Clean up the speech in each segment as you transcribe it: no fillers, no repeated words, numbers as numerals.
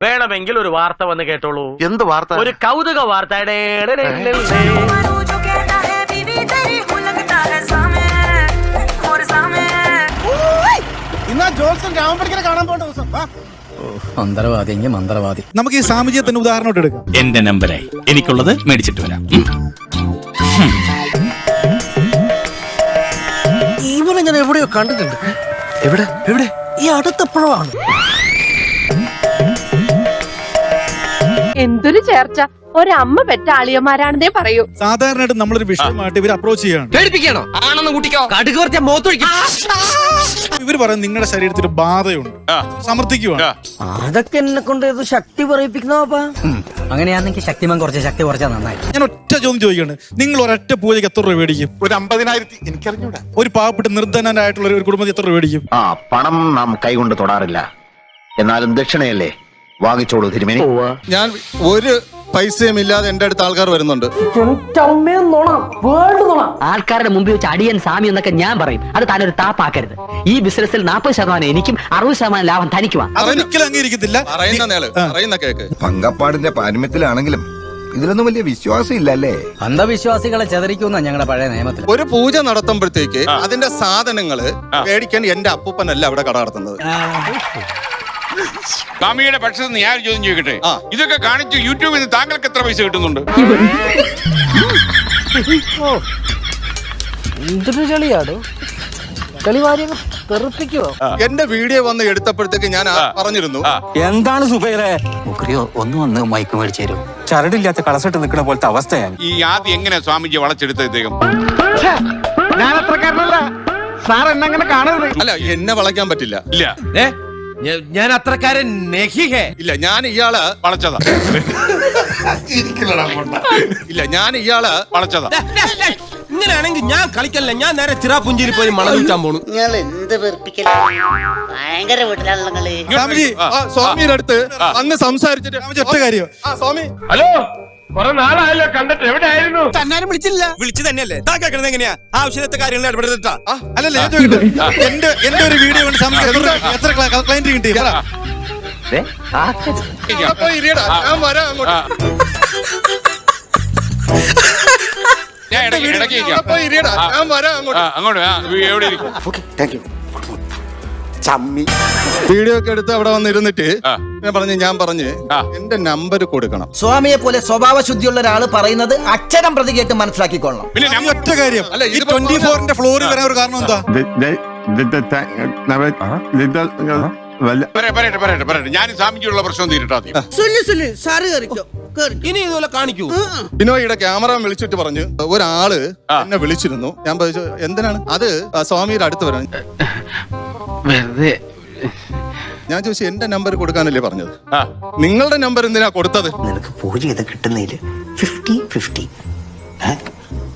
വേണമെങ്കിൽ ഒരു വാർത്ത വന്ന് കേട്ടോളൂ. എന്ത് വാർത്ത? ഒരു കൗതുക വാർത്ത. മന്ത്രവാദി മന്ത്രവാദി. നമുക്ക് ഈ സാമൂഹ്യത്തിന് ഉദാഹരണം എടുക്കാം. എന്റെ നമ്പരായി എനിക്കുള്ളത് മേടിച്ചിട്ട് വരാം. ഇവനെ ഞാൻ എവിടെയോ കണ്ടിട്ടുണ്ട്. എവിടെ എവിടെ? ഈ അടുത്തെപ്പോഴാണ്. എന്തൊരു ചേർച്ച! ഒരമ്മ പെറ്റ ആളിയന്മാരാണെന്നേ പറയൂ. സാധാരണയായിട്ട് നമ്മളൊരു വിഷയമായിട്ട് ഇവർ അപ്രോച്ച് ചെയ്യാണ്. പേടിപ്പിക്കണോ? ആണെന്ന് കൂട്ടിക്കോ. കടുക് വരച്ച മോത്തൊഴിക്കും. ഇവർ പറയുന്നത് നിങ്ങളുടെ ശരീരത്തിൽ ഒരു ബാധയുണ്ട്, സമർത്ഥിക്കുവാണ്. അതൊക്കെ എന്നെ കൊണ്ട് ശക്തി പറയിപ്പിക്കുന്നോപ്പാ. അങ്ങനെയാണെങ്കിൽ ശക്തിമാൻ കുറച്ച് ശക്തി കുറച്ചാൽ നന്നായി. ഞാൻ ഒറ്റ ചോദ്യം ചോദിക്കുകയാണ്, നിങ്ങൾ ഒരൊറ്റ പൂജയ്ക്ക് എത്ര രൂപ മേടിക്കും? ഒരു 50,000 എനിക്കറിഞ്ഞൂടാ. ഒരു പാവപ്പെട്ട നിർധനനായിട്ടുള്ള ഒരു കുടുംബത്തിൽ എത്ര രൂപ മേടിക്കും? പണം നാം കൈകൊണ്ട് തൊടാറില്ല, എന്നാലും ദക്ഷിണയല്ലേ വാങ്ങിച്ചോളൂ തിരുമേനി. ഞാൻ ഒരു പൈസയും ഇല്ലാതെ എന്റെ അടുത്ത് ആൾക്കാർ വരുന്നുണ്ട്. ആൾക്കാരുടെ മുമ്പിൽ വെച്ച് അടിയൻ സ്വാമി എന്നൊക്കെ ഞാൻ പറയും. അത് താനൊരു താപ്പാക്കരുത്. ഈ ബിസിനസ്സിൽ 40% എനിക്കും 60% ലാഭം തനിക്കുവാ. അതൊരിക്കലും അംഗീകരിക്കത്തില്ല. പറയുന്ന കേക്ക് പങ്കപ്പാടിന്റെ പാരമ്യത്തിലാണെങ്കിലും ഇതിലൊന്നും വലിയ വിശ്വാസം ഇല്ലല്ലേ. അന്ധവിശ്വാസികളെ ചെതറിക്കുന്ന ഞങ്ങളുടെ പഴയ നിയമത്തിൽ. ഒരു പൂജ നടത്തുമ്പോഴത്തേക്ക് അതിന്റെ സാധനങ്ങള് മേടിക്കാൻ എന്റെ അപ്പൂപ്പനല്ല അവിടെ കട നടത്തുന്നത്. സ്വാമിയുടെ പക്ഷത്ത് ഞാൻ ഒരു ചോദ്യം ചോദിക്കട്ടെ. ഇതൊക്കെ കാണിച്ച് യൂട്യൂബിൽ നിന്ന് താങ്കൾക്ക് എത്ര പൈസ കിട്ടുന്നുണ്ട്? എന്തൊരു ചെളിയാടോ ചെളിവാരികൾ തെറിപ്പിക്കുവോ? എന്റെ വീഡിയോ വന്ന് എടുത്തപ്പോഴത്തേക്ക് ഞാൻ പറഞ്ഞിരുന്നു, എന്താണ് സുബൈറെ മുക്രിയോ ഒന്ന് വന്ന് മൈക്ക് മേടിച്ചു തരും. ചരടില്ലാത്ത കളസിട്ട് നിൽക്കുന്ന പോലത്തെ അവസ്ഥയാണ്. ഈ ആദ്യം എങ്ങനെ സ്വാമിജി വളച്ചെടുത്ത ഇദ്ദേഹം? ഞാൻ അത്രക്കാരനല്ല സാർ, എന്നെ കാണരുത്. അല്ല എന്നെ വളയ്ക്കാൻ പറ്റില്ല. ഇല്ല, ഞാൻ അത്രക്കാരൻ ഇല്ല, ഞാൻ ഇയാള് വളച്ചതാ. ഇല്ല, ഞാൻ ഇയാള് വളച്ചതാ. ഇങ്ങനെയാണെങ്കിൽ ഞാൻ കളിക്കല്ല. ഞാൻ നേരെ ചിറാപുഞ്ചിയിൽ പോയി മണം വിൽക്കാൻ പോണു. നിങ്ങൾ എന്ത് വെറുപ്പിക്കല, ഭയങ്കര വീട്ടിലാണല്ലേ. സ്വാമിയുടെ അടുത്ത് അങ്ങ് സംസാരിച്ചിട്ട് ഒറ്റ കാര്യം, സ്വാമി ഹലോ, കുറെ നാളായല്ലോ കണ്ടിട്ട്, എവിടെയായിരുന്നു? തന്നാരും വിളിച്ചില്ല. വിളിച്ചു തന്നെയല്ലേ താ കേൾക്കണത്. എങ്ങനെയാ ആവശ്യത്തെ കാര്യങ്ങൾ ഇടപെടുത്താ? അല്ലല്ല, ഞാൻ ചോദിക്കട്ടെ, എന്റെ ഒരു വീഡിയോ കൊണ്ട് എത്ര ക്ലയന്റ് കിട്ടി? ഞാൻ വരാം അങ്ങോട്ട്. ഞാൻ വരാം അങ്ങോട്ട്. അങ്ങോട്ട് എവിടെ ഇരിക്കും? വീഡിയോ ഒക്കെ എടുത്ത് അവിടെ വന്നിരുന്നിട്ട് ഞാൻ പറഞ്ഞു എന്റെ നമ്പർ കൊടുക്കണം. സ്വാമിയെ പോലെ സ്വഭാവ ശുദ്ധിയുള്ള ഒരാള് പറയുന്നത് അക്ഷരം പ്രതി കേട്ട് മനസ്സിലാക്കിക്കൊള്ളണം. പിന്നെ ഒറ്റ കാര്യം, അല്ല ഈ 24ന്റെ ഫ്ലോറിൽ വരാൻ ഒരു കാരണം എന്താ? പറയട്ടെ, ഞാൻ സ്വാമിജിയുള്ള പ്രശ്നം തീരട്ടാ. ഇനി ഇതുപോലെ കാണിക്കൂ. ബിനോയിയുടെ ക്യാമറ വിളിച്ചിട്ട് പറഞ്ഞു ഒരാള് എന്നെ വിളിച്ചിരുന്നു. ഞാൻ ചോദിച്ചു എന്തിനാണ്? അത് സ്വാമിയുടെ അടുത്ത് വരാൻ. വെറുതെ ഞാൻ ചോദിച്ചു എന്റെ നമ്പർ കൊടുക്കാനല്ലേ പറഞ്ഞത്, നിങ്ങളുടെ നമ്പർ എന്തിനാ കൊടുത്തത്? നിനക്ക് പൂജ ചെയ്ത് കിട്ടുന്നതില് 50-50.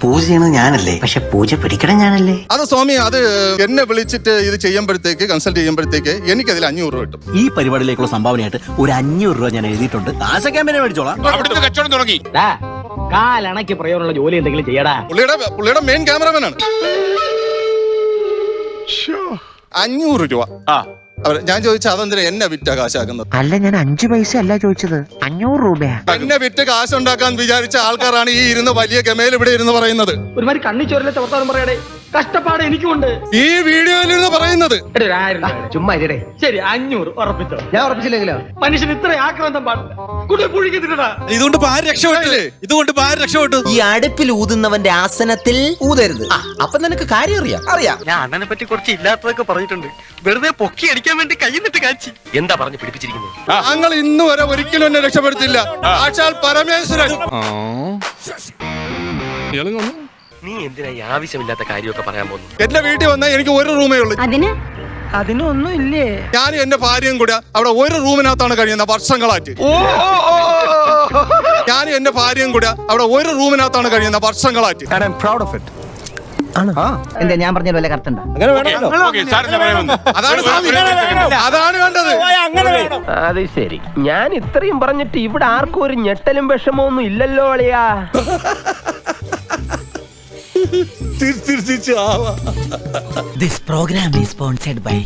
പൂജ ചെയ്യണത് ഞാനല്ലേ, പക്ഷെ പൂജ പിടിക്കണം ഞാനല്ലേ. അത് സ്വാമി, അത് എന്നെ വിളിച്ചിട്ട് ഇത് ചെയ്യുമ്പോഴത്തേക്ക് കൺസൾട്ട് ചെയ്യുമ്പോഴത്തേക്ക് എനിക്കതിൽ 500 രൂപ കിട്ടും. ഈ പരിപാടിയിലേക്കുള്ള സംഭാവനയായിട്ട് ഒരു 500 രൂപ ഞാൻ എഴുതിയിട്ടുണ്ട്. ആശ ക്യാമ്പയിനെ മേടിച്ചോളാം. അവിടുത്തെ കച്ചവടം തുടങ്ങി. കാലണക്ക് പ്രയോജനമുള്ള ജോലി എന്തെങ്കിലും ചെയ്യടാ. പുള്ളിയുടെ മെയിൻ ക്യാമറമാനാണ്. 500 രൂപ. ഞാൻ ചോദിച്ചു അതെന്തിനാ എന്നെ വിറ്റ കാശാക്കുന്നത്? അല്ല, ഞാൻ 5 പൈസ അല്ല ചോദിച്ചത്, 500 രൂപയാ. എന്നെ വിറ്റ് കാശുണ്ടാക്കാൻ വിചാരിച്ച ആൾക്കാരാണ് ഈ ഇരുന്ന് വലിയ ഗമയിൽ ഇവിടെ ഇരുന്ന് പറയുന്നത്. ഒരുമാതിരി കണ്ണി ചോരലെ വർത്താനം പറയടേ. കഷ്ടപ്പാട് എനിക്കുണ്ട്. ഈ വീഡിയോയിലിരുന്ന് പറയുന്നത്. ചുമ്മാ ശരി, 500 ഉറപ്പിച്ചോ. ഞാൻ ഉറപ്പിച്ചില്ലെങ്കിലോ? മനുഷ്യൻ ഇത്ര ആക്രാന്തം പാടില്ല. ഇതുകൊണ്ട് ആര് രക്ഷപ്പെട്ടില്ലേ? ഇതുകൊണ്ട് ആര് രക്ഷപ്പെട്ടു? ഈ അടുപ്പിൽ ഊതുന്നവന്റെ ആസനത്തിൽ ഊതരുത്. അപ്പൊ നിനക്ക് കാര്യം അറിയാം. ഞാൻ അണ്ണനെ പറ്റി കുറച്ച് ഇല്ലാത്തതൊക്കെ പറഞ്ഞിട്ടുണ്ട്. വെറുതെ പൊക്കി അടിക്കാൻ വേണ്ടി കൈന്നിട്ട് കാച്ചി. എന്താ പറഞ്ഞു പിടിപ്പിച്ചിരിക്കുന്നത്? താങ്കൾ ഇന്ന് വരെ ഒരിക്കലും എന്നെ രക്ഷപ്പെടുത്തില്ല. സാക്ഷാൽ പരമേശ്വരൻ. നീ എന്തിനാ ഈ ആവശ്യമില്ലാത്ത കാര്യമൊക്കെ പറയാൻ പോകുന്നു? എന്റെ വീട്ടിൽ വന്നാൽ എനിക്ക് ഒരു റൂമേ ഉള്ളൂ. അതിനൊന്നും ഇല്ലേ? ഞാൻ എന്റെ ഭാര്യയും കൂടെ അവിടെ ഒരു റൂമിനകത്താണ് കഴിയുന്നത് വർഷങ്ങളായിട്ട്. ഞാൻ എന്റെ ഭാര്യയും കൂടെ അവിടെ ഒരു റൂമിനകത്താണ് കഴിയുന്നത് വർഷങ്ങളായിട്ട്. എന്താ ഞാൻ പറഞ്ഞ വല്ല കറക്റ്റ് അതാണ് വേണ്ടത്. അത് ശരി, ഞാൻ ഇത്രയും പറഞ്ഞിട്ട് ഇവിടെ ആർക്കും ഒരു ഞെട്ടലും വിഷമമൊന്നും ഇല്ലല്ലോ അളിയാ. This program is sponsored by